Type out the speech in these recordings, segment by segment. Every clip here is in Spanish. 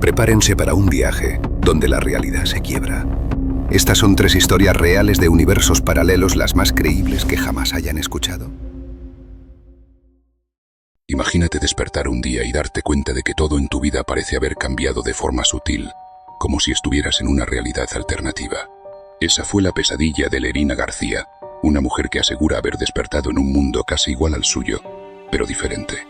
Prepárense para un viaje donde la realidad se quiebra. Estas son 3 historias reales de universos paralelos, las más creíbles que jamás hayan escuchado. Imagínate despertar un día y darte cuenta de que todo en tu vida parece haber cambiado de forma sutil, como si estuvieras en una realidad alternativa. Esa fue la pesadilla de Lerina García, una mujer que asegura haber despertado en un mundo casi igual al suyo, pero diferente.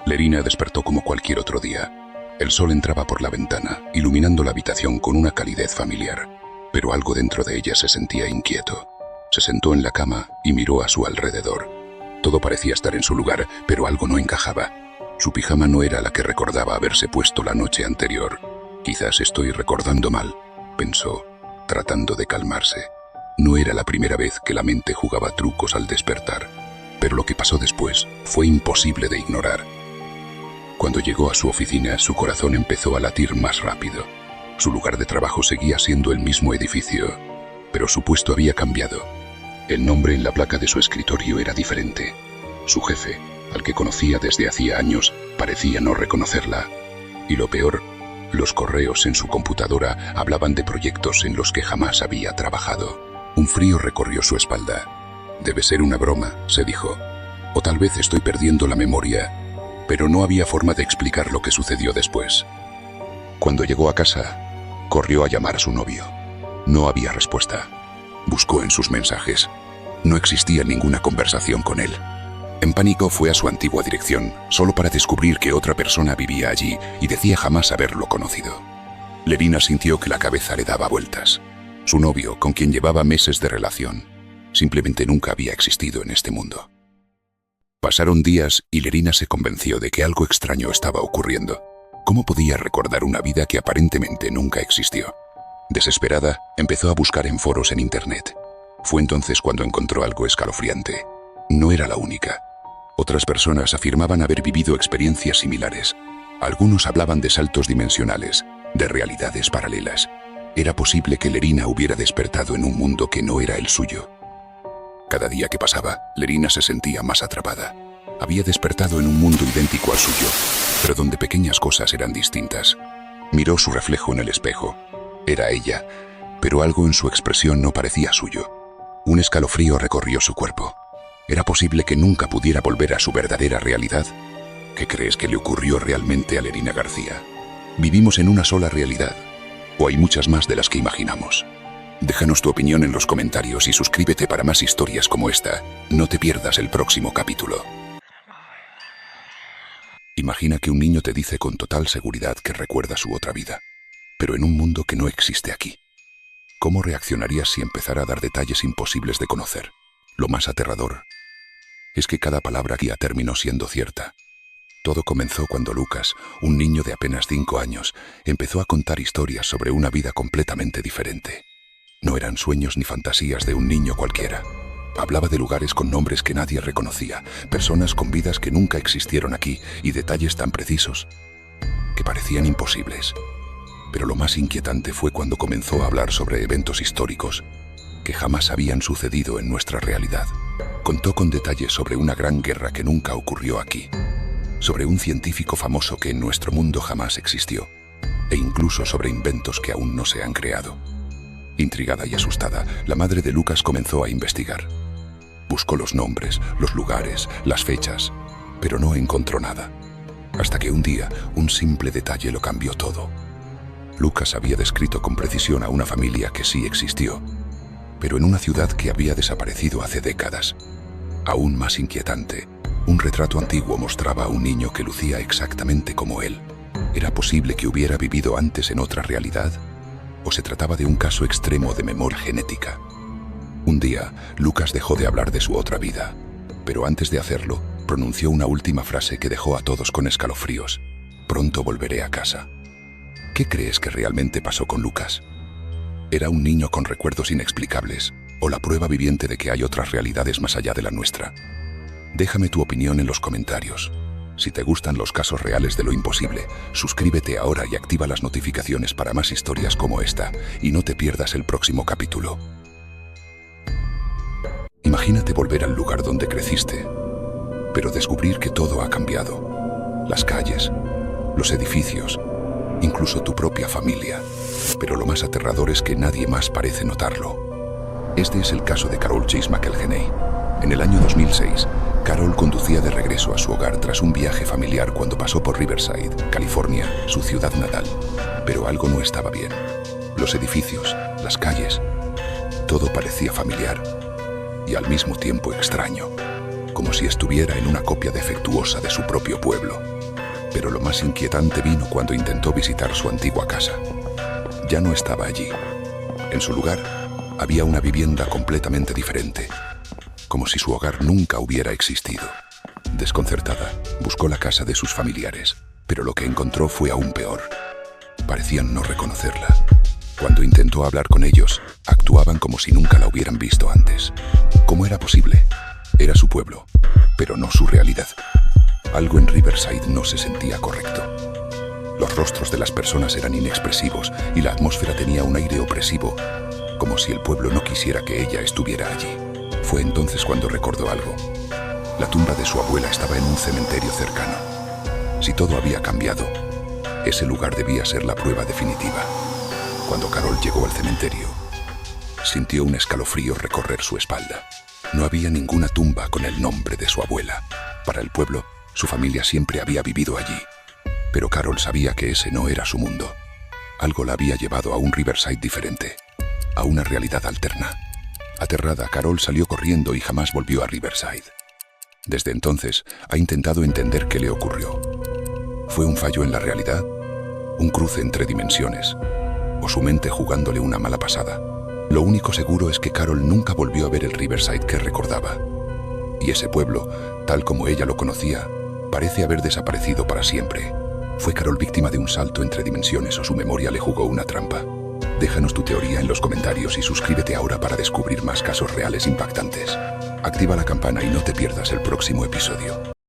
Lerina despertó como cualquier otro día. El sol entraba por la ventana, iluminando la habitación con una calidez familiar, pero algo dentro de ella se sentía inquieto. Se sentó en la cama y miró a su alrededor. Todo parecía estar en su lugar, pero algo no encajaba. Su pijama no era la que recordaba haberse puesto la noche anterior. Quizás estoy recordando mal, pensó, tratando de calmarse. No era la primera vez que la mente jugaba trucos al despertar, pero lo que pasó después fue imposible de ignorar. Cuando llegó a su oficina, su corazón empezó a latir más rápido. Su lugar de trabajo seguía siendo el mismo edificio, pero su puesto había cambiado. El nombre en la placa de su escritorio era diferente. Su jefe, al que conocía desde hacía años, parecía no reconocerla. Y lo peor, los correos en su computadora hablaban de proyectos en los que jamás había trabajado. Un frío recorrió su espalda. Debe ser una broma, se dijo. O tal vez estoy perdiendo la memoria. Pero no había forma de explicar lo que sucedió después. Cuando llegó a casa, corrió a llamar a su novio. No había respuesta. Buscó en sus mensajes. No existía ninguna conversación con él. En pánico fue a su antigua dirección, solo para descubrir que otra persona vivía allí y decía jamás haberlo conocido. Lerina sintió que la cabeza le daba vueltas. Su novio, con quien llevaba meses de relación, simplemente nunca había existido en este mundo. Pasaron días y Lerina se convenció de que algo extraño estaba ocurriendo. ¿Cómo podía recordar una vida que aparentemente nunca existió? Desesperada, empezó a buscar en foros en internet. Fue entonces cuando encontró algo escalofriante. No era la única. Otras personas afirmaban haber vivido experiencias similares. Algunos hablaban de saltos dimensionales, de realidades paralelas. Era posible que Lerina hubiera despertado en un mundo que no era el suyo. Cada día que pasaba, Lerina se sentía más atrapada. Había despertado en un mundo idéntico al suyo, pero donde pequeñas cosas eran distintas. Miró su reflejo en el espejo. Era ella, pero algo en su expresión no parecía suyo. Un escalofrío recorrió su cuerpo. ¿Era posible que nunca pudiera volver a su verdadera realidad? ¿Qué crees que le ocurrió realmente a Lerina García? ¿Vivimos en una sola realidad? ¿O hay muchas más de las que imaginamos? Déjanos tu opinión en los comentarios y suscríbete para más historias como esta. No te pierdas el próximo capítulo. Imagina que un niño te dice con total seguridad que recuerda su otra vida, pero en un mundo que no existe aquí. ¿Cómo reaccionarías si empezara a dar detalles imposibles de conocer? Lo más aterrador es que cada palabra guía terminó siendo cierta. Todo comenzó cuando Lucas, un niño de apenas 5 años, empezó a contar historias sobre una vida completamente diferente. No eran sueños ni fantasías de un niño cualquiera. Hablaba de lugares con nombres que nadie reconocía, personas con vidas que nunca existieron aquí y detalles tan precisos que parecían imposibles. Pero lo más inquietante fue cuando comenzó a hablar sobre eventos históricos que jamás habían sucedido en nuestra realidad. Contó con detalles sobre una gran guerra que nunca ocurrió aquí, sobre un científico famoso que en nuestro mundo jamás existió, e incluso sobre inventos que aún no se han creado. Intrigada y asustada, la madre de Lucas comenzó a investigar. Buscó los nombres, los lugares, las fechas, pero no encontró nada. Hasta que un día, un simple detalle lo cambió todo. Lucas había descrito con precisión a una familia que sí existió, pero en una ciudad que había desaparecido hace décadas. Aún más inquietante, un retrato antiguo mostraba a un niño que lucía exactamente como él. ¿Era posible que hubiera vivido antes en otra realidad? ¿O se trataba de un caso extremo de memoria genética? Un día, Lucas dejó de hablar de su otra vida, pero antes de hacerlo, pronunció una última frase que dejó a todos con escalofríos. Pronto volveré a casa. ¿Qué crees que realmente pasó con Lucas? ¿Era un niño con recuerdos inexplicables o la prueba viviente de que hay otras realidades más allá de la nuestra? Déjame tu opinión en los comentarios. Si te gustan los casos reales de lo imposible, suscríbete ahora y activa las notificaciones para más historias como esta, y no te pierdas el próximo capítulo. Imagínate volver al lugar donde creciste, pero descubrir que todo ha cambiado. Las calles, los edificios incluso tu propia familia. Pero lo más aterrador es que nadie más parece notarlo. Este es el caso de Carol Chase McElhenney. En el año 2006, Carol conducía de regreso a su hogar tras un viaje familiar cuando pasó por Riverside, California, su ciudad natal. Pero algo no estaba bien. Los edificios, las calles, todo parecía familiar y al mismo tiempo extraño, como si estuviera en una copia defectuosa de su propio pueblo. Pero lo más inquietante vino cuando intentó visitar su antigua casa. Ya no estaba allí. En su lugar, había una vivienda completamente diferente, como si su hogar nunca hubiera existido. Desconcertada, buscó la casa de sus familiares, pero lo que encontró fue aún peor. Parecían no reconocerla. Cuando intentó hablar con ellos, actuaban como si nunca la hubieran visto antes. ¿Cómo era posible? Era su pueblo, pero no su realidad. Algo en Riverside no se sentía correcto. Los rostros de las personas eran inexpresivos y la atmósfera tenía un aire opresivo, como si el pueblo no quisiera que ella estuviera allí. Fue entonces cuando recordó algo. La tumba de su abuela estaba en un cementerio cercano. Si todo había cambiado, ese lugar debía ser la prueba definitiva. Cuando Carol llegó al cementerio, sintió un escalofrío recorrer su espalda. No había ninguna tumba con el nombre de su abuela. Para el pueblo, su familia siempre había vivido allí. Pero Carol sabía que ese no era su mundo. Algo la había llevado a un Riverside diferente, a una realidad alterna. Aterrada, Carol salió corriendo y jamás volvió a Riverside. Desde entonces, ha intentado entender qué le ocurrió. ¿Fue un fallo en la realidad? ¿Un cruce entre dimensiones? ¿O su mente jugándole una mala pasada? Lo único seguro es que Carol nunca volvió a ver el Riverside que recordaba. Y ese pueblo, tal como ella lo conocía, parece haber desaparecido para siempre. ¿Fue Carol víctima de un salto entre dimensiones o su memoria le jugó una trampa? Déjanos tu teoría en los comentarios y suscríbete ahora para descubrir más casos reales impactantes. Activa la campana y no te pierdas el próximo episodio.